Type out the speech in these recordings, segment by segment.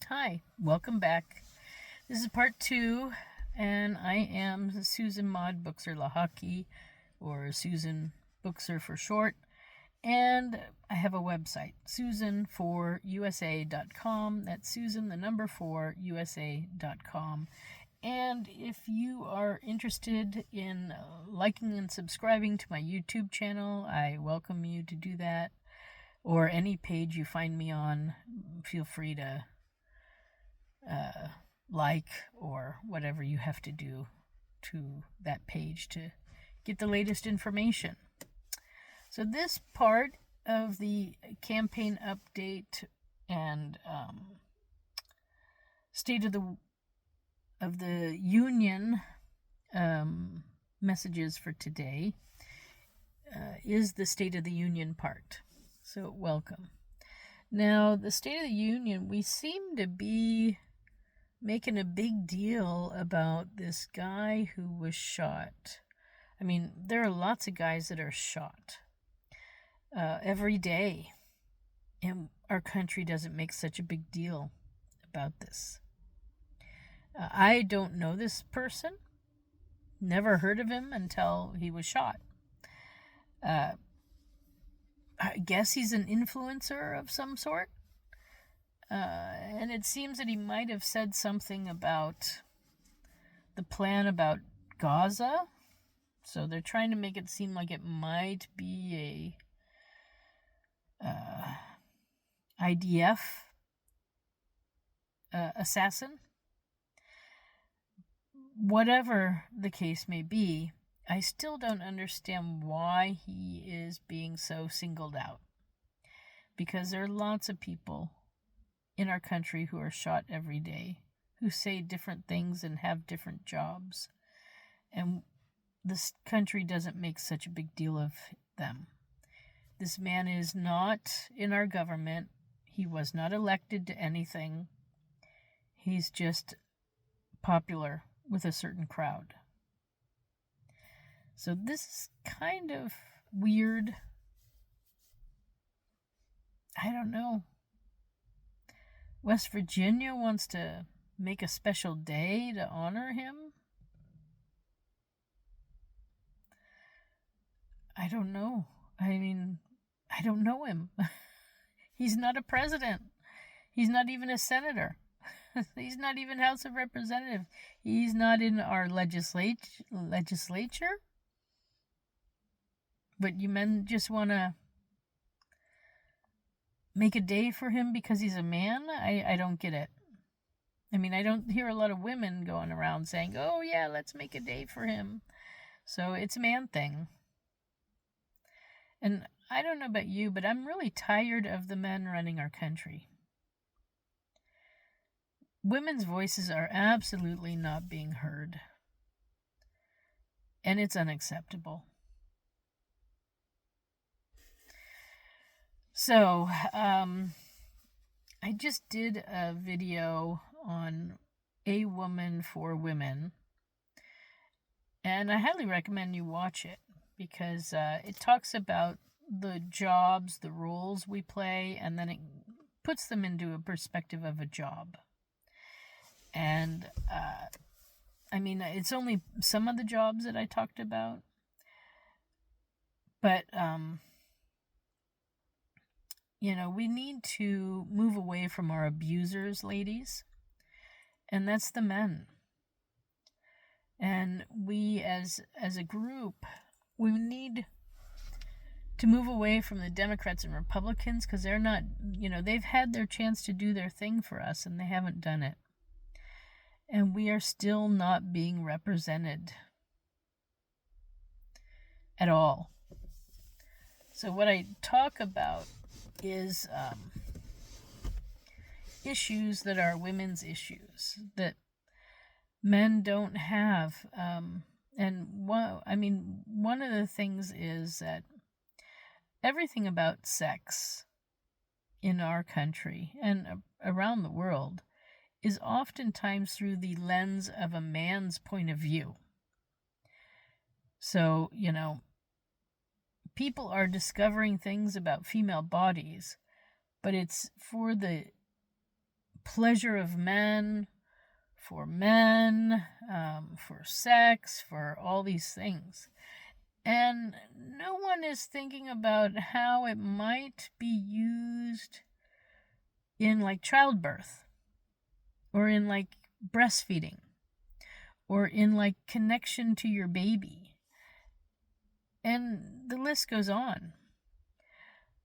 Hi, welcome back. This is part 2, and I am Susan Maud Buchser-Lochocki, or Susan Buchser for short, and I have a website, susan4usa.com. That's Susan, the number 4usa.com. And if you are interested in liking and subscribing to my YouTube channel, I welcome you to do that. Or any page you find me on, feel free to like or whatever you have to do to that page to get the latest information. So this part of the campaign update and state of the union messages for today is the State of the Union part. So welcome. Now, the State of the Union, we seem to be making a big deal about this guy who was shot. I mean, there are lots of guys that are shot every day, and our country doesn't make such a big deal about this. I don't know this person, never heard of him until he was shot. I guess he's an influencer of some sort. And it seems that he might have said something about the plan about Gaza. So they're trying to make it seem like it might be a IDF assassin. Whatever the case may be, I still don't understand why he is being so singled out. Because there are lots of people in our country who are shot every day, who say different things and have different jobs. And this country doesn't make such a big deal of them. This man is not in our government. He was not elected to anything. He's just popular with a certain crowd. So this is kind of weird. I don't know. West Virginia wants to make a special day to honor him. I don't know. I mean, I don't know him. He's not a president. He's not even a senator. He's not even House of Representatives. He's not in our legislature. But you men just want to make a day for him because he's a man? I don't get it. I mean, I don't hear a lot of women going around saying, oh yeah, let's make a day for him. So it's a man thing. And I don't know about you, but I'm really tired of the men running our country. Women's voices are absolutely not being heard. And it's unacceptable. So, I just did a video on A Woman for Women, and I highly recommend you watch it because it talks about the jobs, the roles we play, and then it puts them into a perspective of a job. And, I mean, it's only some of the jobs that I talked about, but, you know, we need to move away from our abusers, ladies, and that's the men. And we, as a group, we need to move away from the Democrats and Republicans because they're not, you know, they've had their chance to do their thing for us and they haven't done it. And we are still not being represented at all. So what I talk about is issues that are women's issues that men don't have. And one of the things is that everything about sex in our country and around the world is oftentimes through the lens of a man's point of view. So, you know, people are discovering things about female bodies, but it's for the pleasure of men, for sex, for all these things. And no one is thinking about how it might be used in like childbirth, or in like breastfeeding, or in like connection to your baby. And the list goes on.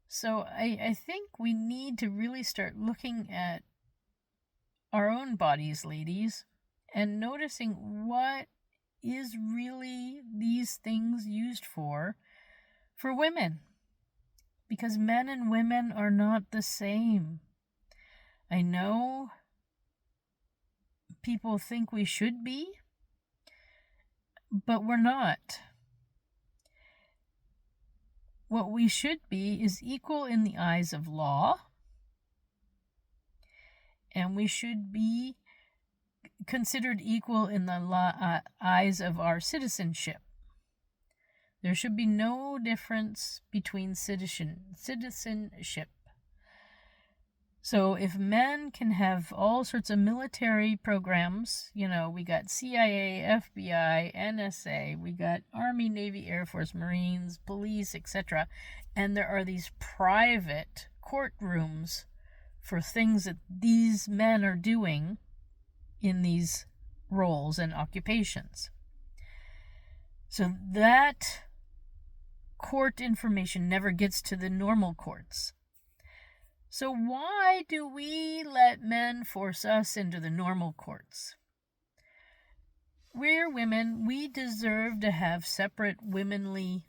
So I think we need to really start looking at our own bodies, ladies, and noticing what is really these things used for women. Because men and women are not the same. I know people think we should be, but we're not. What we should be is equal in the eyes of law, and we should be considered equal in the eyes of our citizenship. There should be no difference between citizenship. So if men can have all sorts of military programs, we got CIA, FBI, NSA, we got Army, Navy, Air Force, Marines, police, etc. And there are these private courtrooms for things that these men are doing in these roles and occupations. So that court information never gets to the normal courts. So why do we let men force us into the normal courts? We're women. We deserve to have separate womenly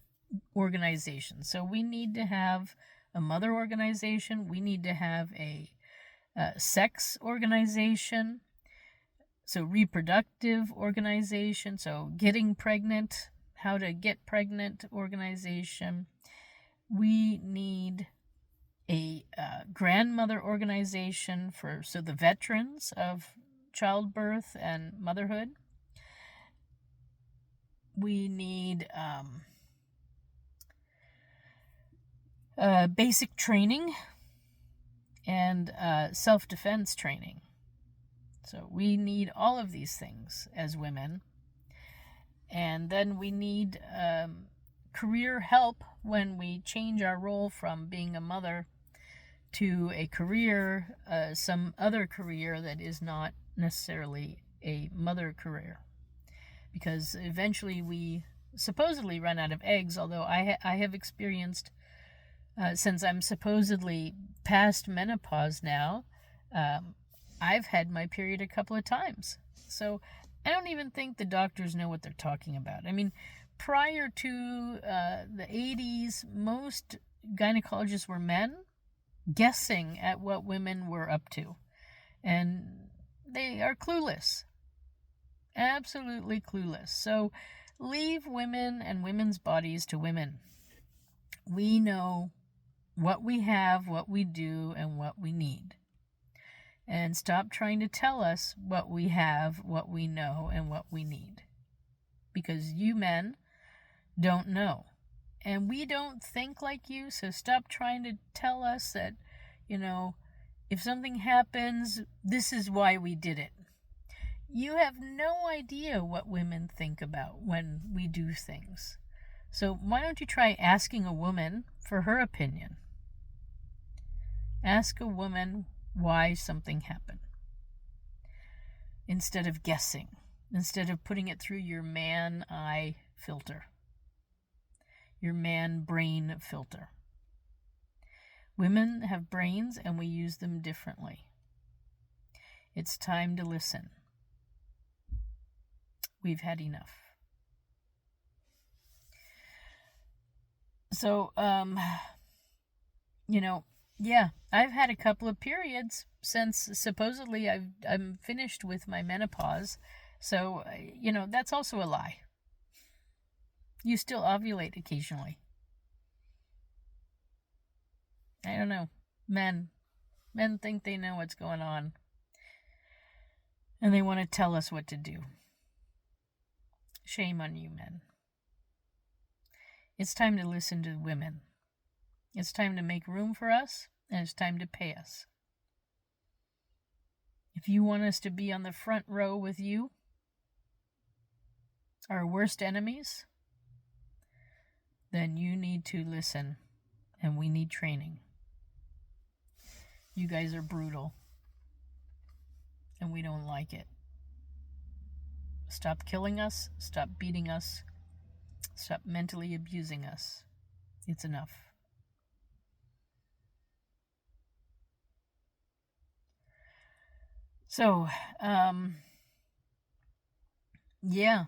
organizations. So we need to have a mother organization. We need to have a sex organization. So reproductive organization. So getting pregnant, how to get pregnant organization. We need a grandmother organization for the veterans of childbirth and motherhood. We need basic training and self-defense training. So we need all of these things as women. And then we need career help when we change our role from being a mother to a career, some other career that is not necessarily a mother career. Because eventually we supposedly run out of eggs, although I have experienced, since I'm supposedly past menopause now, I've had my period a couple of times. So I don't even think the doctors know what they're talking about. I mean, prior to the 80s, most gynecologists were men guessing at what women were up to. And they are clueless. Absolutely clueless. So leave women and women's bodies to women. We know what we have, what we do, and what we need. And stop trying to tell us what we have, what we know, and what we need. Because you men don't know. And we don't think like you, so stop trying to tell us that, if something happens, this is why we did it. You have no idea what women think about when we do things. So why don't you try asking a woman for her opinion? Ask a woman why something happened. Instead of guessing. Instead of putting it through your man eye filter. Your man brain filter. Women have brains and we use them differently. It's time to listen. We've had enough. So, I've had a couple of periods since supposedly I'm finished with my menopause. So, that's also a lie. You still ovulate occasionally. I don't know. Men think they know what's going on. And they want to tell us what to do. Shame on you, men. It's time to listen to women. It's time to make room for us, and it's time to pay us. If you want us to be on the front row with you, our worst enemies, then you need to listen, and we need training. You guys are brutal, and we don't like it. Stop killing us, stop beating us, stop mentally abusing us. It's enough. So, yeah.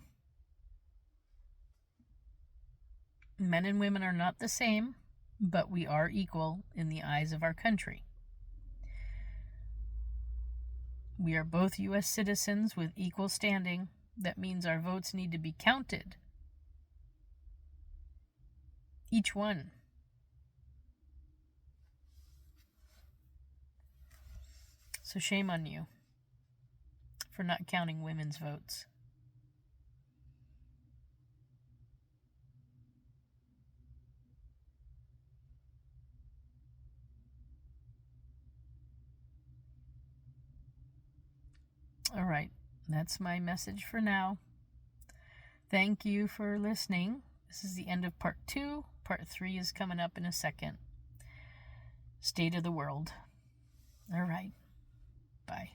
Men and women are not the same, but we are equal in the eyes of our country. We are both U.S. citizens with equal standing. That means our votes need to be counted. Each one. So shame on you for not counting women's votes. All right, that's my message for now. Thank you for listening. This is the end of part 2. Part 3 is coming up in a second. State of the world. All right. Bye.